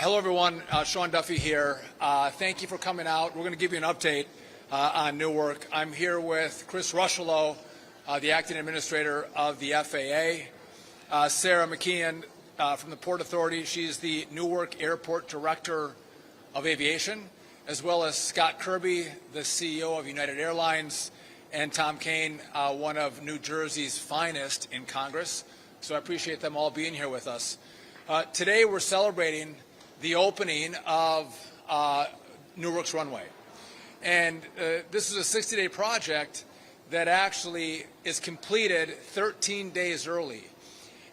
Hello, everyone. Sean Duffy here. Thank you for coming out. We're going to give you an update on Newark. I'm here with Chris Rushlow, the acting administrator of the FAA, Sarah McKeon from the Port Authority. She's the Newark Airport Director of Aviation, as well as Scott Kirby, the CEO of United Airlines, and Tom Kane, one of New Jersey's finest in Congress. So I appreciate them all being here with us. Today we're celebrating the opening of Newark's runway. And this is a 60-day project that actually is completed 13 days early.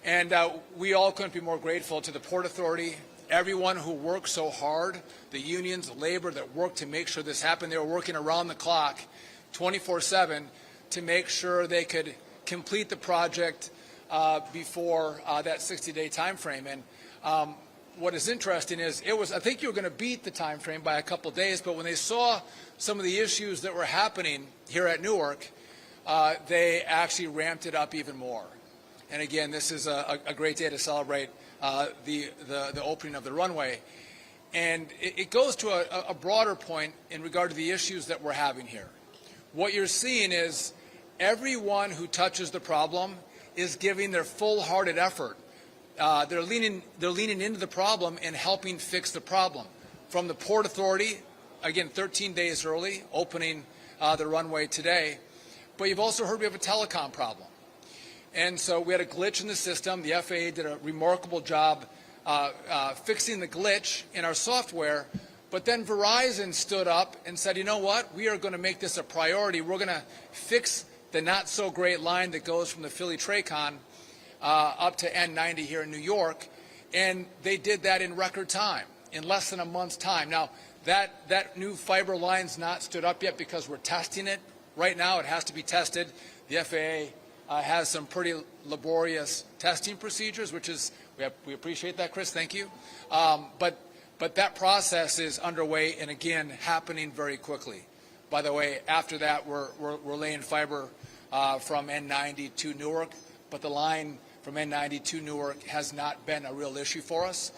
And we all couldn't be more grateful to the Port Authority, everyone who worked so hard, the unions, the labor that worked to make sure this happened. They were working around the clock, 24/7, to make sure they could complete the project before that 60-day time frame. And what is interesting is I think you were going to beat the time frame by a couple days, but when they saw some of the issues that were happening here at Newark, they actually ramped it up even more. And again, this is a great day to celebrate the opening of the runway. And it goes to a broader point in regard to the issues that we're having here. What you're seeing is everyone who touches the problem is giving their full-hearted effort. They're leaning into the problem and helping fix the problem. From the Port Authority, again, 13 days early, opening the runway today. But you've also heard we have a telecom problem. And so we had a glitch in the system. The FAA did a remarkable job fixing the glitch in our software. But then Verizon stood up and said, you know what, we are going to make this a priority. We're going to fix the not-so-great line that goes from the Philly-Tracon up to N90 here in New York, and they did that in record time, in less than a month's time. Now, that new fiber line's not stood up yet because we're testing it. Right now, it has to be tested. The FAA has some pretty laborious testing procedures, which is, we appreciate that, Chris, thank you. But that process is underway and, again, happening very quickly. By the way, after that, we're laying fiber from N90 to Newark, but the line from N90 to Newark has not been a real issue for us.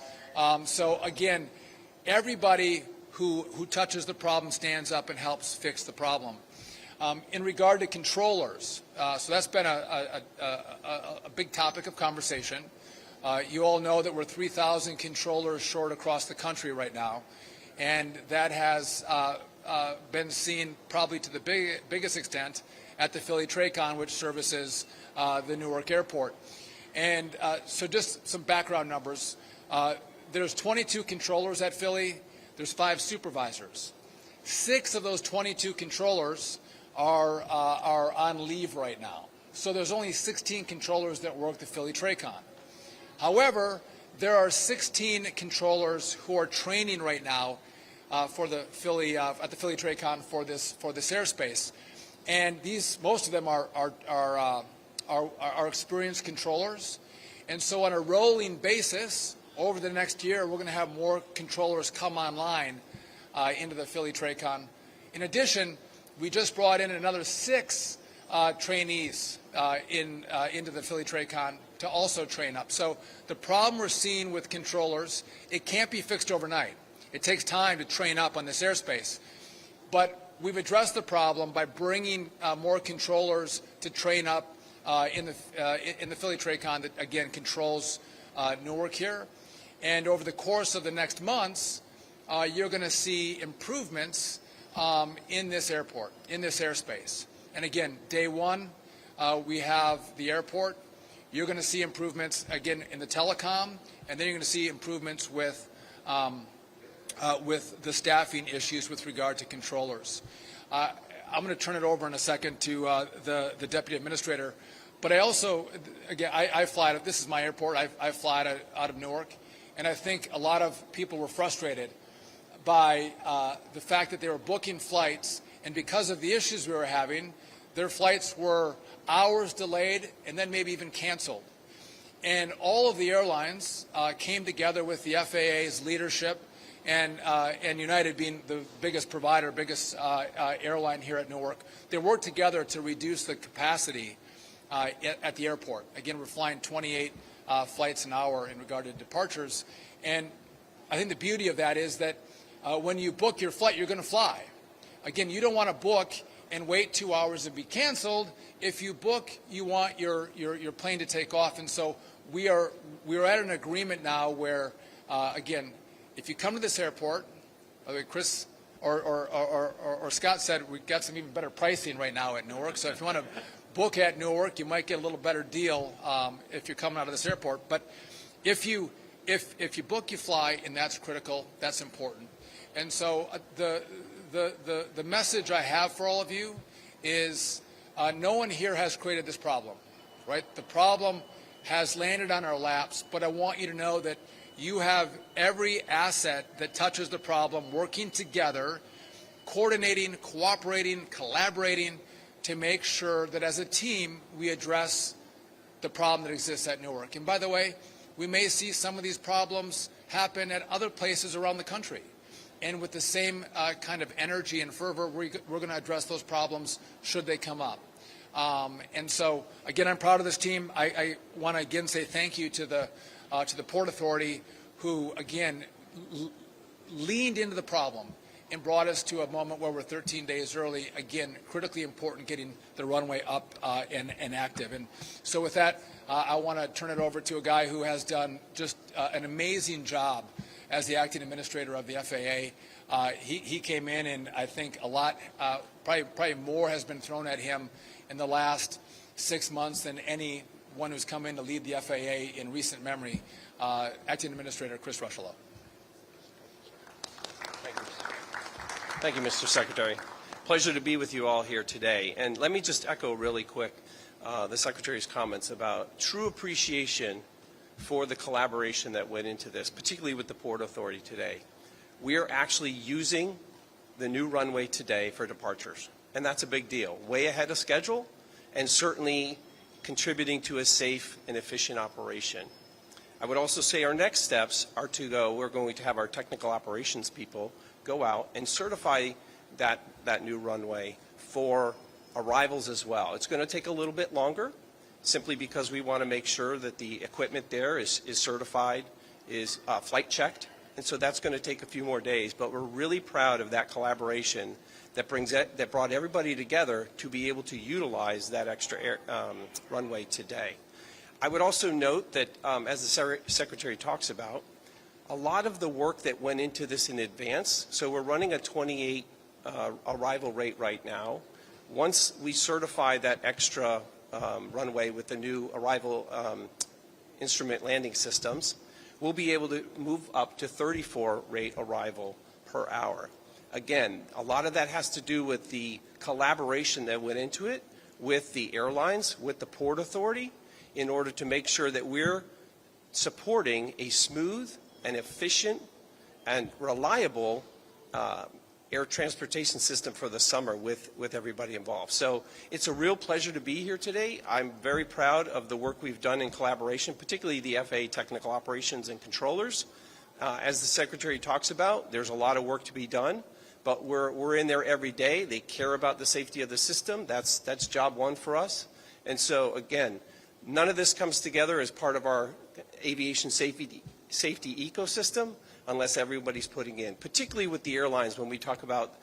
So, again, everybody who touches the problem stands up and helps fix the problem. In regard to controllers, so that's been a big topic of conversation. You all know that we're 3,000 controllers short across the country right now, and that has been seen probably to the biggest extent at the Philly-Tracon, which services the Newark airport. And so just some background numbers. There's 22 controllers at Philly. There's 5 supervisors. 6 of those 22 controllers are on leave right now. So there's only 16 controllers that work the Philly-Tracon. However, there are 16 controllers who are training right now for the at the Philly-Tracon for this airspace, and most of them are experienced controllers, and so on a rolling basis over the next year, we're going to have more controllers come online into the Philly-Tracon. In addition, we just brought in another 6 trainees into the Philly-Tracon to also train up. So the problem we're seeing with controllers, it can't be fixed overnight. It takes time to train up on this airspace. But we've addressed the problem by bringing more controllers to train up in the Philly-Tracon that, again, controls Newark here. And over the course of the next months, you're going to see improvements in this airport, in this airspace. And again, day one, we have the airport. You're going to see improvements, again, in the telecom, and then you're going to see improvements with the staffing issues with regard to controllers. I'm going to turn it over in a second to the Deputy Administrator. But I also, again, I fly out, this is my airport, I fly out of Newark, and I think a lot of people were frustrated by the fact that they were booking flights, and because of the issues we were having, their flights were hours delayed and then maybe even canceled. And all of the airlines came together with the FAA's leadership and United being the biggest provider, biggest airline here at Newark. They worked together to reduce the capacity at the airport. Again, we're flying 28 flights an hour in regard to departures. And I think the beauty of that is that when you book your flight, you're going to fly. Again, you don't want to book and wait 2 hours and be canceled. If you book, you want your plane to take off. And so we are at an agreement now where, again, if you come to this airport, Chris or Scott said we got some even better pricing right now at Newark. So if you want to book at Newark, you might get a little better deal if you're coming out of this airport. But if you book, you fly, and that's critical. That's important. And so the message I have for all of you is no one here has created this problem, right? The problem has landed on our laps, but I want you to know that you have every asset that touches the problem working together, coordinating, cooperating, collaborating to make sure that as a team we address the problem that exists at Newark. And by the way, we may see some of these problems happen at other places around the country. And with the same kind of energy and fervor, we're going to address those problems should they come up. And so, again, I'm proud of this team. I want to again say thank you to the Port Authority, who again leaned into the problem and brought us to a moment where we're 13 days early. Again, critically important, getting the runway up and active. And so, with that, I want to turn it over to a guy who has done just an amazing job as the acting administrator of the FAA. He came in, and I think a lot, probably more has been thrown at him in the last 6 months than anyone who's come in to lead the FAA in recent memory. Acting Administrator Chris Rushlow. Thank you, Mr. Secretary. Pleasure to be with you all here today. And let me just echo really quick the Secretary's comments about true appreciation for the collaboration that went into this, particularly with the Port Authority today. We are actually using the new runway today for departures, and that's a big deal. Way ahead of schedule, and certainly contributing to a safe and efficient operation. I would also say our next steps are we're going to have our technical operations people go out and certify that new runway for arrivals as well. It's going to take a little bit longer, simply because we want to make sure that the equipment there is certified, is flight checked, and so that's going to take a few more days. But we're really proud of that collaboration that brought everybody together to be able to utilize that extra runway today. I would also note that, as the Secretary talks about, a lot of the work that went into this in advance, so we're running a 28 arrival rate right now. Once we certify that extra runway with the new arrival instrument landing systems, we'll be able to move up to 34 rate arrival per hour. Again, a lot of that has to do with the collaboration that went into it with the airlines, with the Port Authority, in order to make sure that we're supporting a smooth and efficient and reliable air transportation system for the summer with everybody involved. So it's a real pleasure to be here today. I'm very proud of the work we've done in collaboration, particularly the FAA technical operations and controllers. As the Secretary talks about, there's a lot of work to be done, but we're in there every day. They care about the safety of the system. That's job one for us. And so, again, none of this comes together as part of our aviation safety ecosystem unless everybody's putting in, particularly with the airlines when we talk about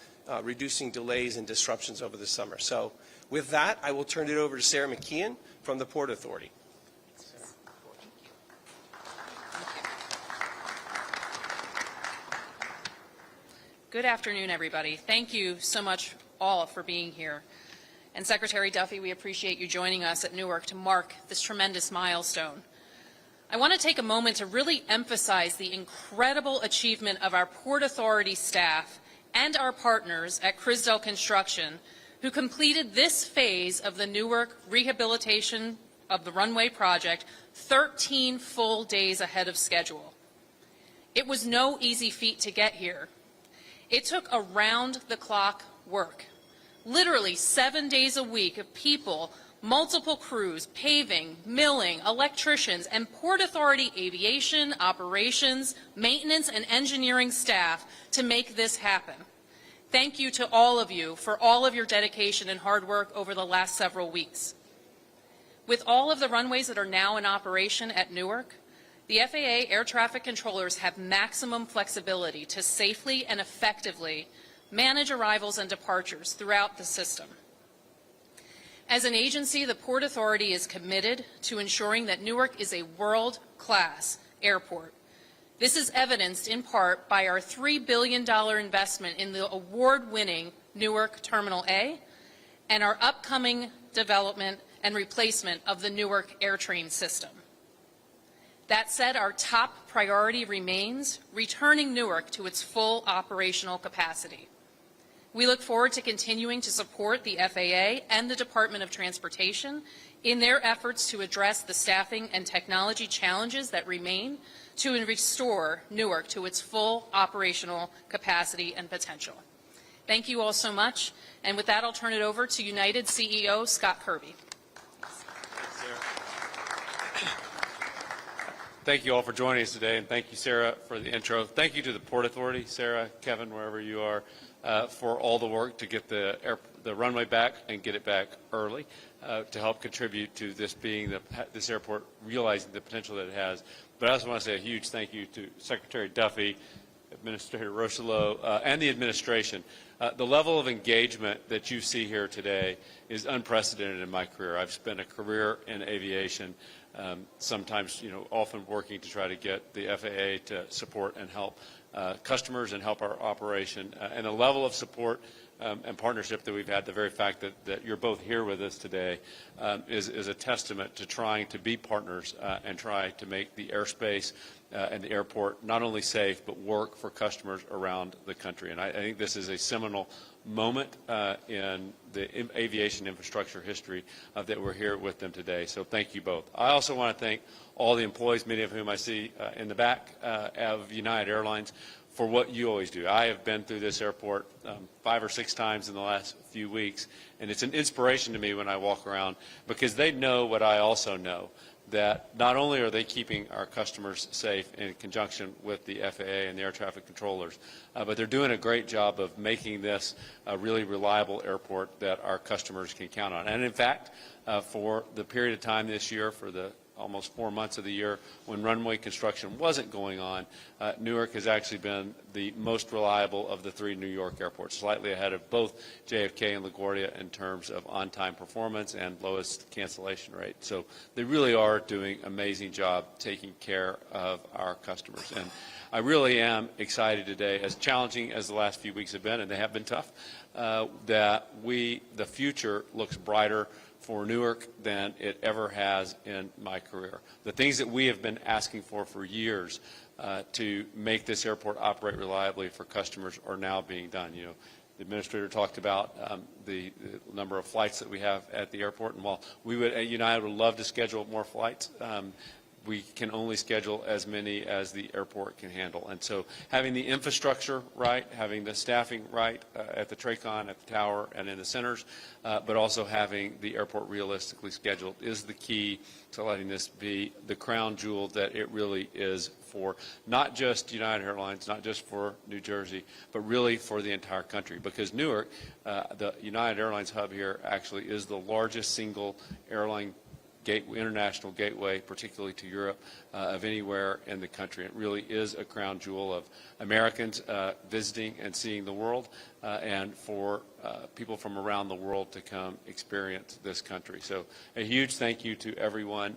reducing delays and disruptions over the summer. So with that, I will turn it over to Sarah McKeon from the Port Authority. Good afternoon, everybody. Thank you so much all for being here. And Secretary Duffy, we appreciate you joining us at Newark to mark this tremendous milestone. I want to take a moment to really emphasize the incredible achievement of our Port Authority staff and our partners at Crisdell Construction, who completed this phase of the Newark rehabilitation of the runway project 13 full days ahead of schedule. It was no easy feat to get here. It took around-the-clock work, literally 7 days a week of people, multiple crews, paving, milling, electricians, and Port Authority aviation, operations, maintenance, and engineering staff to make this happen. Thank you to all of you for all of your dedication and hard work over the last several weeks. With all of the runways that are now in operation at Newark, The FAA air traffic controllers have maximum flexibility to safely and effectively manage arrivals and departures throughout the system. As an agency, the Port Authority is committed to ensuring that Newark is a world-class airport. This is evidenced in part by our $3 billion investment in the award-winning Newark Terminal A and our upcoming development and replacement of the Newark AirTrain system. That said, our top priority remains returning Newark to its full operational capacity. We look forward to continuing to support the FAA and the Department of Transportation in their efforts to address the staffing and technology challenges that remain to restore Newark to its full operational capacity and potential. Thank you all so much. And with that, I'll turn it over to United CEO Scott Kirby. Thank you all for joining us today, and thank you, Sarah, for the intro. Thank you to the Port Authority, Sarah, Kevin, wherever you are, for all the work to get the runway back and get it back early to help contribute to this being this airport realizing the potential that it has. But I also want to say a huge thank you to Secretary Duffy, Administrator Rocheleau, and the administration. The level of engagement that you see here today is unprecedented in my career. I've spent a career in aviation, sometimes, often working to try to get the FAA to support and help customers and help our operation. And the level of support and partnership that we've had, the very fact that you're both here with us today is a testament to trying to be partners and try to make the airspace and the airport not only safe but work for customers around the country. And I think this is a seminal moment in the aviation infrastructure history that we're here with them today. So thank you both. I also want to thank all the employees, many of whom I see in the back of United Airlines, for what you always do. I have been through this airport 5 or 6 times in the last few weeks, and it's an inspiration to me when I walk around because they know what I also know, that not only are they keeping our customers safe in conjunction with the FAA and the air traffic controllers, but they're doing a great job of making this a really reliable airport that our customers can count on. And in fact, for the period of time this year, for the almost 4 months of the year when runway construction wasn't going on, Newark has actually been the most reliable of the 3 New York airports, slightly ahead of both JFK and LaGuardia in terms of on-time performance and lowest cancellation rate. So they really are doing an amazing job taking care of our customers. And I really am excited today, as challenging as the last few weeks have been, and they have been tough, that the future looks brighter for Newark than it ever has in my career. The things that we have been asking for years to make this airport operate reliably for customers are now being done. The administrator talked about the number of flights that we have at the airport, and while we at United would love to schedule more flights, we can only schedule as many as the airport can handle. And so having the infrastructure right, having the staffing right at the TRACON, at the tower, and in the centers, but also having the airport realistically scheduled is the key to letting this be the crown jewel that it really is for not just United Airlines, not just for New Jersey, but really for the entire country. Because Newark, the United Airlines hub here, actually is the largest single airline international gateway, particularly to Europe, of anywhere in the country. It really is a crown jewel of Americans visiting and seeing the world, and for people from around the world to come experience this country. So a huge thank you to everyone.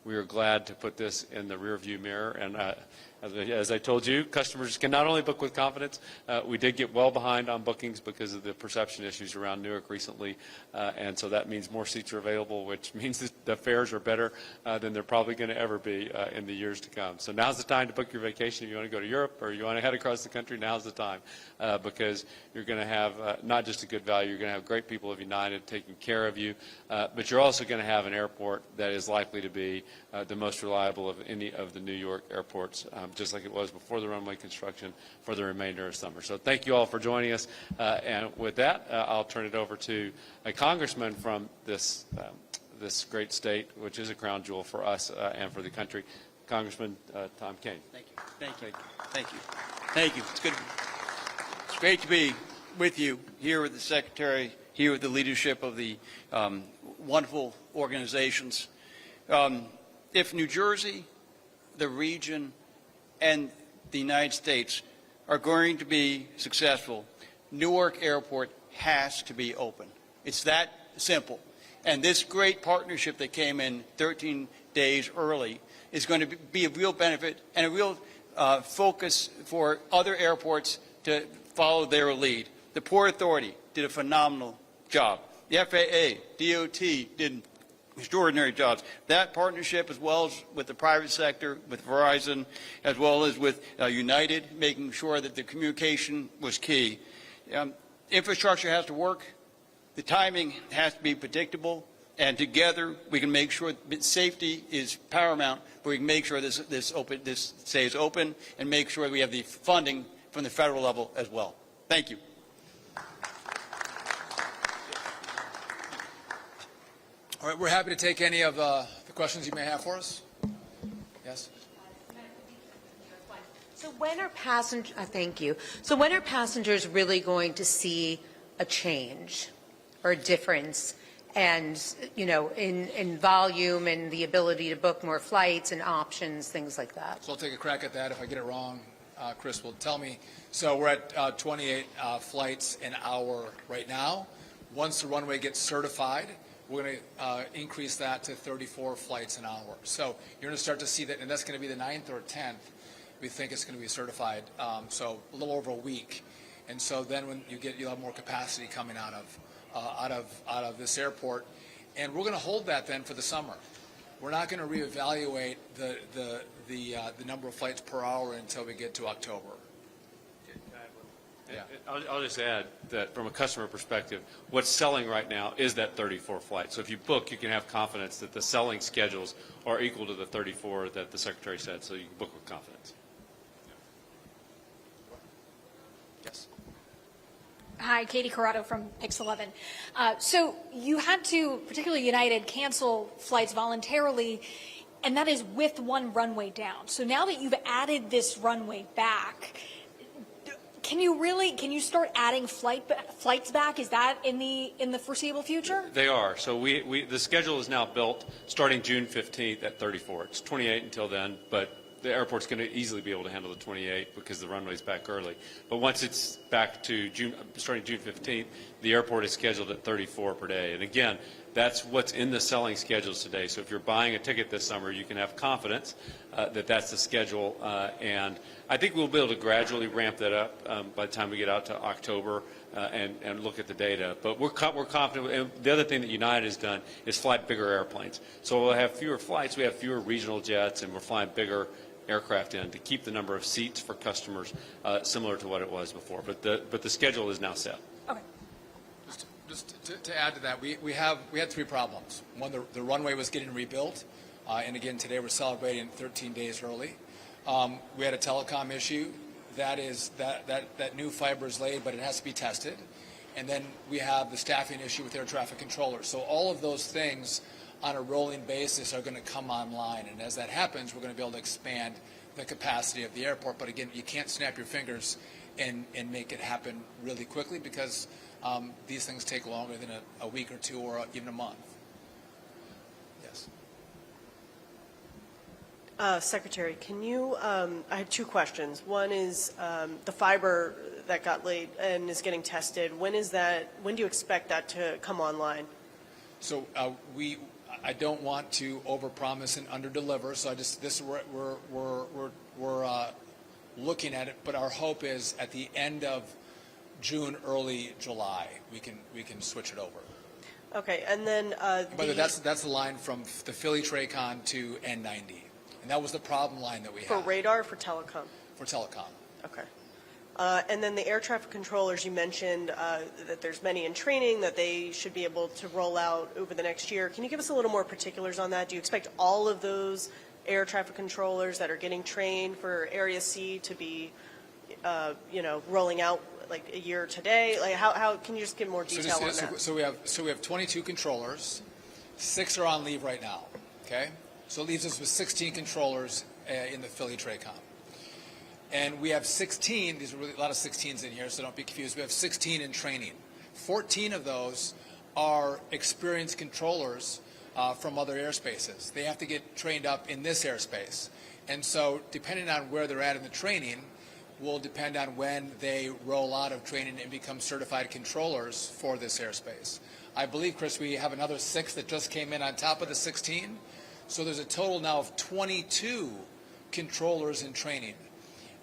We are glad to put this in the rearview mirror, and as I told you, customers can not only book with confidence. We did get well behind on bookings because of the perception issues around Newark recently, and so that means more seats are available, which means that the fares are better than they're probably going to ever be in the years to come. So now's the time to book your vacation. If you want to go to Europe or you want to head across the country, now's the time because you're going to have not just a good value, you're going to have great people of United taking care of you, but you're also going to have an airport that is likely to be the most reliable of any of the New York airports, just like it was before the runway construction for the remainder of summer. So thank you all for joining us. And with that, I'll turn it over to a congressman from this great state, which is a crown jewel for us and for the country, Congressman Tom Kean. Thank you. Thank you. Thank you. Thank you. It's good. It's great to be with you here with the Secretary, here with the leadership of the wonderful organizations. If New Jersey the region, and the United States are going to be successful, Newark Airport has to be open. It's that simple. And this great partnership that came in 13 days early is going to be a real benefit and a real focus for other airports to follow their lead. The Port Authority did a phenomenal job. The FAA, DOT did extraordinary jobs. That partnership, as well as with the private sector, with Verizon, as well as with United, making sure that the communication was key. Infrastructure has to work. The timing has to be predictable. And together, we can make sure that safety is paramount, but we can make sure this stays open and make sure we have the funding from the federal level as well. Thank you. All right, we're happy to take any of the questions you may have for us. Yes? So when are thank you. So when are passengers really going to see a change or a difference and, you know, in volume and the ability to book more flights and options, things like that? So I'll take a crack at that. If I get it wrong, Chris will tell me. So we're at 28 flights an hour right now. Once the runway gets certified, we're going to increase that to 34 flights an hour. So you're going to start to see that, and that's going to be the 9th or 10th. We think it's going to be certified, so a little over a week. And so then when you'll have more capacity coming out of this airport, and we're going to hold that then for the summer. We're not going to reevaluate the number of flights per hour until we get to October. Yeah. I'll just add that from a customer perspective, what's selling right now is that 34 flight. So if you book, you can have confidence that the selling schedules are equal to the 34 that the Secretary said, so you can book with confidence. Yes. Hi, Katie Corrado from Pix11. So you had to, particularly United, cancel flights voluntarily, and that is with one runway down. So now that you've added this runway back, can you start adding flights back? Is that in the foreseeable future? They are. So the schedule is now built starting June 15th at 34. It's 28 until then, but the airport's going to easily be able to handle the 28 because the runway's back early. But once it's back to starting June 15th, the airport is scheduled at 34 per day. And again, that's what's in the selling schedules today. So if you're buying a ticket this summer, you can have confidence that that's the schedule. And I think we'll be able to gradually ramp that up by the time we get out to October and look at the data. But we're confident. And the other thing that United has done is fly bigger airplanes. So we'll have fewer flights. We have fewer regional jets, and we're flying bigger aircraft in to keep the number of seats for customers similar to what it was before. But the schedule is now set. Okay. Just to add to that, we had three problems. One, the runway was getting rebuilt, and again today we're celebrating 13 days early. We had a telecom issue. That new fiber is laid, but it has to be tested. And then we have the staffing issue with air traffic controllers. So all of those things on a rolling basis are going to come online, and as that happens, we're going to be able to expand the capacity of the airport. But again, you can't snap your fingers and make it happen really quickly because these things take longer than a week or two or even a month. Yes. Secretary, can you, I have two questions. One is the fiber that got laid and is getting tested. When do you expect that to come online? So I don't want to overpromise and underdeliver. So we're looking at it, but our hope is at the end of June, early July, we can switch it over. Okay, and then But that's the line from the Philly Tracon to N90, and that was the problem line that we had for radar or for telecom? For telecom. Okay. And then the air traffic controllers, you mentioned that there's many in training that they should be able to roll out over the next year. Can you give us a little more particulars on that? Do you expect all of those air traffic controllers that are getting trained for Area C to be, rolling out like a year today? Like how can you just give more detail on that? So we have 22 controllers. 6 are on leave right now. Okay, so it leaves us with 16 controllers in the Philly Tracon. And we have 16, these are really a lot of 16s in here, so don't be confused. We have 16 in training. 14 of those are experienced controllers from other airspaces. They have to get trained up in this airspace. And so depending on where they're at in the training will depend on when they roll out of training and become certified controllers for this airspace. I believe, Chris, we have another 6 that just came in on top of the 16. So there's a total now of 22 controllers in training.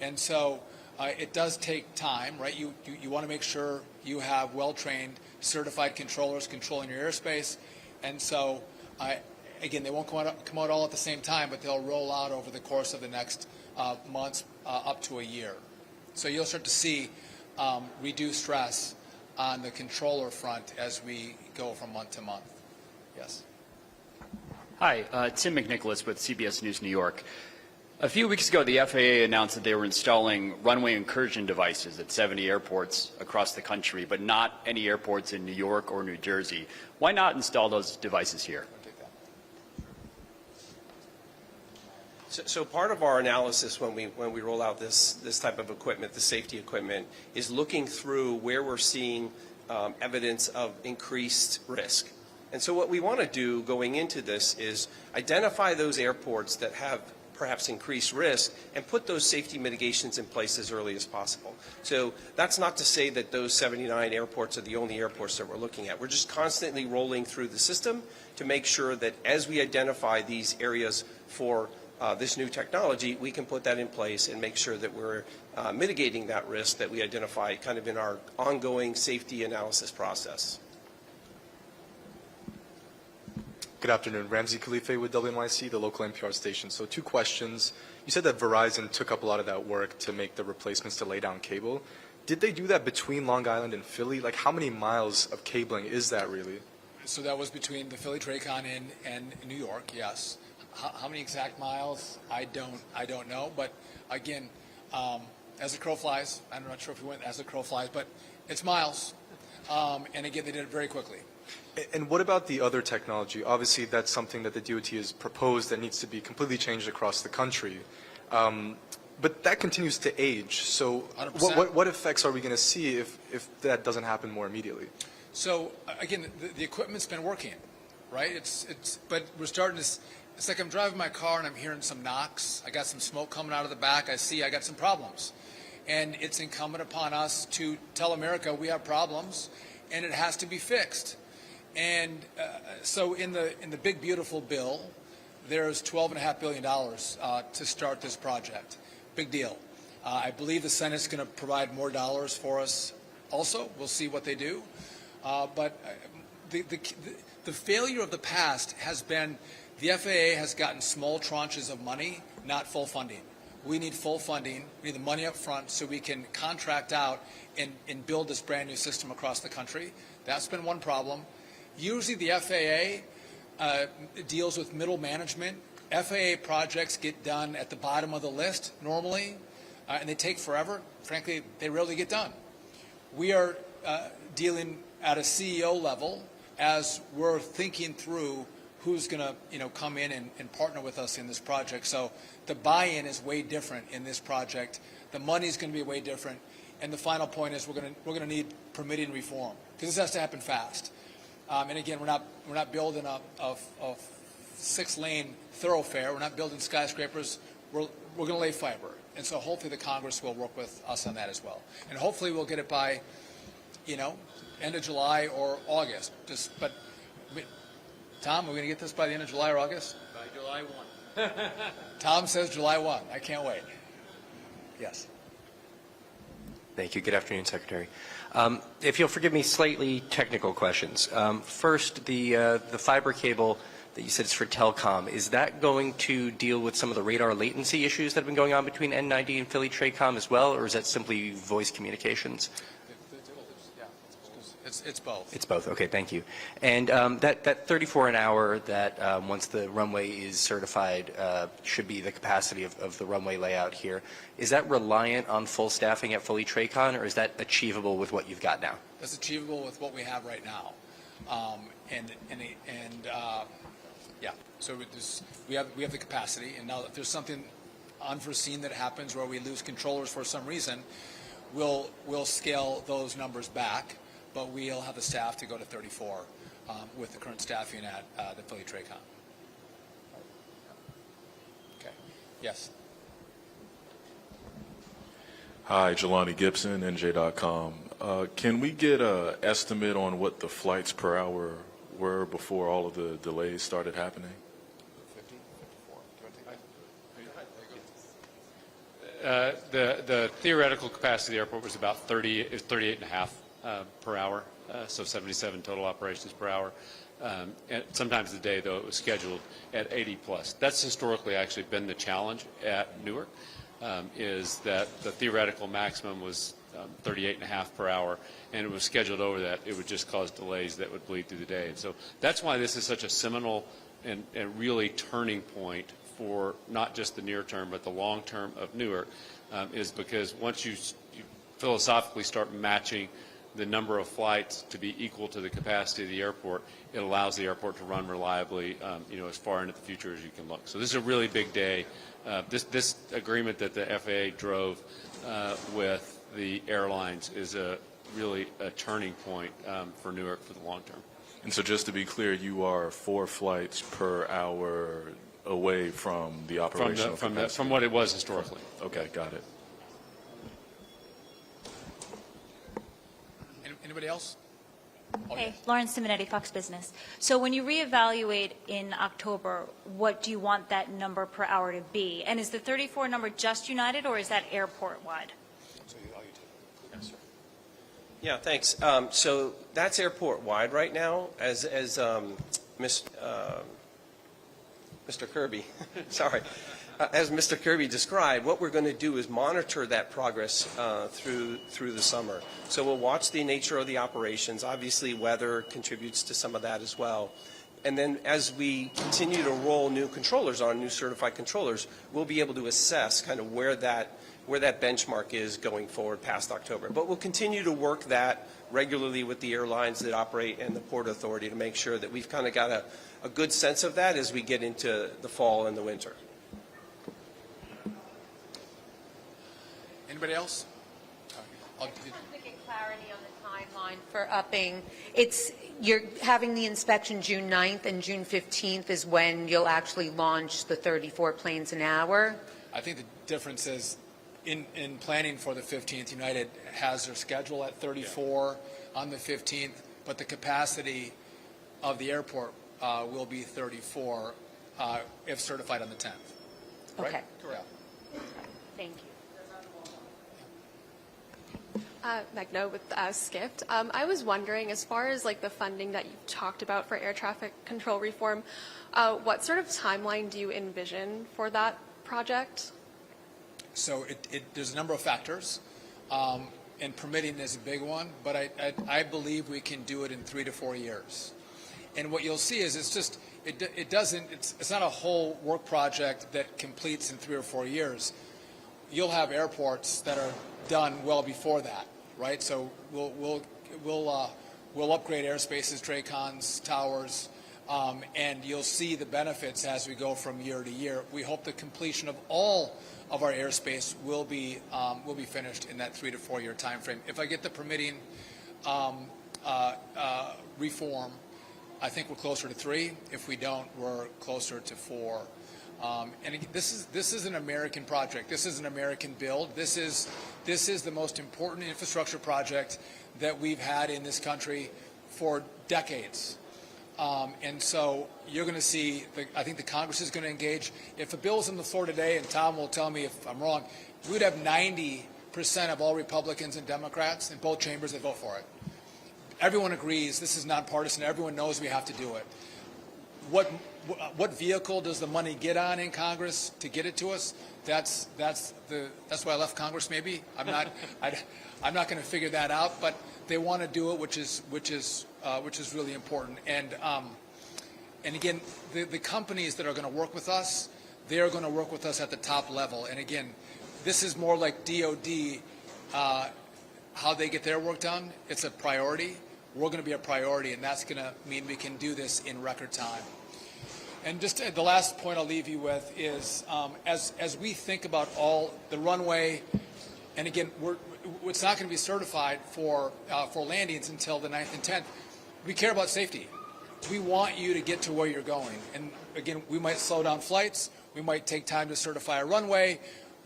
And so it does take time, right? You want to make sure you have well-trained, certified controllers controlling your airspace. And so, again, they won't come out all at the same time, but they'll roll out over the course of the next months up to a year. So you'll start to see reduced stress on the controller front as we go from month to month. Yes. Hi, Tim McNicholas with CBS News New York. A few weeks ago, the FAA announced that they were installing runway incursion devices at 70 airports across the country, but not any airports in New York or New Jersey. Why not install those devices here? So part of our analysis when we roll out this type of equipment, the safety equipment, is looking through where we're seeing evidence of increased risk. And so what we want to do going into this is identify those airports that have perhaps increased risk and put those safety mitigations in place as early as possible. So that's not to say that those 79 airports are the only airports that we're looking at. We're just constantly rolling through the system to make sure that as we identify these areas for this new technology, we can put that in place and make sure that we're mitigating that risk that we identify kind of in our ongoing safety analysis process. Good afternoon. Ramsey Khalife with WNYC, the local NPR station. So 2 questions. You said that Verizon took up a lot of that work to make the replacements to lay down cable. Did they do that between Long Island and Philly? Like, how many miles of cabling is that really? So that was between the Philly Tracon and New York, yes. How many exact miles? I don't know. But again, as the crow flies, I'm not sure if we went as the crow flies, but it's miles. And again, they did it very quickly. And what about the other technology? Obviously, that's something that the DOT has proposed that needs to be completely changed across the country. But that continues to age. So what effects are we going to see if that doesn't happen more immediately? So again, the equipment's been working, right? But we're starting to. It's like I'm driving my car and I'm hearing some knocks. I got some smoke coming out of the back. I got some problems. And it's incumbent upon us to tell America we have problems and it has to be fixed. And so in the big, beautiful bill, there's $12.5 billion to start this project. Big deal. I believe the Senate's going to provide more dollars for us also. We'll see what they do. But the failure of the past has been the FAA has gotten small tranches of money, not full funding. We need full funding. We need the money up front so we can contract out and build this brand new system across the country. That's been one problem. Usually the FAA deals with middle management. FAA projects get done at the bottom of the list normally, and they take forever. Frankly, they rarely get done. We are dealing at a CEO level as we're thinking through who's going to come in and partner with us in this project. So the buy-in is way different in this project. The money is going to be way different. And the final point is we're going to need permitting reform because this has to happen fast. And again, we're not building a 6-lane thoroughfare. We're not building skyscrapers. We're going to lay fiber. And so hopefully the Congress will work with us on that as well. And hopefully we'll get it by, end of July or August. But Tom, are we going to get this by the end of July or August? By July 1. Tom says July 1. I can't wait. Yes. Thank you. Good afternoon, Secretary. If you'll forgive me, slightly technical questions. First, the fiber cable that you said is for telecom, is that going to deal with some of the radar latency issues that have been going on between N90 and Philly Tracom as well, or is that simply voice communications? It's both. It's both. Okay, thank you. And that 34 an hour that once the runway is certified should be the capacity of the runway layout here. Is that reliant on full staffing at Philly Tracon, or is that achievable with what you've got now? That's achievable with what we have right now. Yeah. So we have the capacity, and now if there's something unforeseen that happens where we lose controllers for some reason, we'll scale those numbers back. But we'll have the staff to go to 34 with the current staffing at the Philly Tracon. Okay. Yes. Hi, Jelani Gibson, NJ.com. Can we get an estimate on what the flights per hour were before all of the delays started happening? The theoretical capacity of the airport was about 38.5 per hour, so 77 total operations per hour. And sometimes the day, though, it was scheduled at 80 plus. That's historically actually been the challenge at Newark, is that the theoretical maximum was 38.5 per hour, and it was scheduled over that. It would just cause delays that would bleed through the day. And so that's why this is such a seminal and really turning point for not just the near term, but the long term of Newark, is because once you philosophically start matching the number of flights to be equal to the capacity of the airport, it allows the airport to run reliably, as far into the future as you can look. So this is a really big day. This agreement that the FAA drove with the airlines is really a turning point for Newark for the long term. And so just to be clear, you are 4 flights per hour away from the operational capacity? From what it was historically. Okay, got it. Anybody else? Hey, Lauren Simonetti, Fox Business. So when you reevaluate in October, what do you want that number per hour to be? And is the 34 number just United, or is that airport-wide? Yeah, thanks. So that's airport-wide right now, as Mr. Kirby, sorry, as Mr. Kirby described. What we're going to do is monitor that progress through the summer. So we'll watch the nature of the operations. Obviously, weather contributes to some of that as well. And then as we continue to roll new controllers on, new certified controllers, we'll be able to assess kind of where that benchmark is going forward past October. But we'll continue to work that regularly with the airlines that operate and the Port Authority to make sure that we've kind of got a good sense of that as we get into the fall and the winter. Anybody else? To get clarity on the timeline for upping, you're having the inspection June 9th, and June 15th is when you'll actually launch the 34 planes an hour? I think the difference is in planning for the 15th, United has their schedule at 34 on the 15th, but the capacity of the airport will be 34 if certified on the 10th. Right? Okay. Correct. Thank you. Megna with Skift. I was wondering, as far as like the funding that you've talked about for air traffic control reform, what sort of timeline do you envision for that project? So there's a number of factors, and permitting is a big one, but I believe we can do it in 3 to 4 years. And what you'll see is it's not a whole work project that completes in 3 or 4 years. You'll have airports that are done well before that, right? So we'll upgrade airspaces, TRACONs, towers, and you'll see the benefits as we go from year to year. We hope the completion of all of our airspace will be finished in that 3 to 4 year time frame. If I get the permitting reform, I think we're closer to 3. If we don't, we're closer to 4. And this is an American project. This is an American build. This is the most important infrastructure project that we've had in this country for decades. And so you're going to see, I think the Congress is going to engage. If a bill is on the floor today, and Tom will tell me if I'm wrong, we would have 90% of all Republicans and Democrats in both chambers that vote for it. Everyone agrees this is nonpartisan. Everyone knows we have to do it. What vehicle does the money get on in Congress to get it to us? That's why I left Congress. Maybe I'm not going to figure that out. But they want to do it, which is really important. And again, the companies that are going to work with us, they are going to work with us at the top level. And again, this is more like DOD, how they get their work done. It's a priority. We're going to be a priority, and that's going to mean we can do this in record time. And just the last point I'll leave you with is, as we think about all the runway, and again, it's not going to be certified for landings until the 9th and 10th. We care about safety. We want you to get to where you're going. And again, we might slow down flights. We might take time to certify a runway.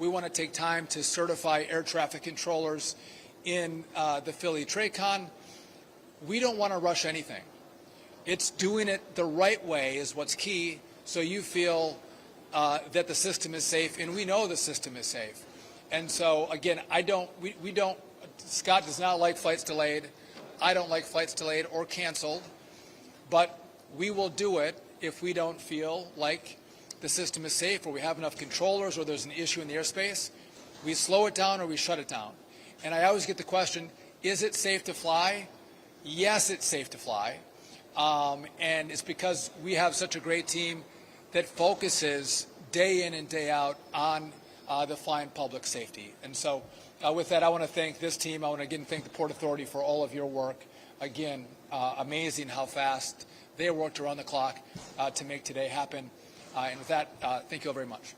We want to take time to certify air traffic controllers in the Philly TRACON. We don't want to rush anything. It's doing it the right way is what's key, so you feel that the system is safe, and we know the system is safe. And so, again, Scott does not like flights delayed. I don't like flights delayed or canceled, but we will do it if we don't feel like the system is safe or we have enough controllers or there's an issue in the airspace. We slow it down or we shut it down. And I always get the question, is it safe to fly? Yes, it's safe to fly. And it's because we have such a great team that focuses day in and day out on the flying public safety. And so with that, I want to thank this team. I want to again thank the Port Authority for all of your work. Again, amazing how fast they worked around the clock to make today happen. And with that, thank you all very much.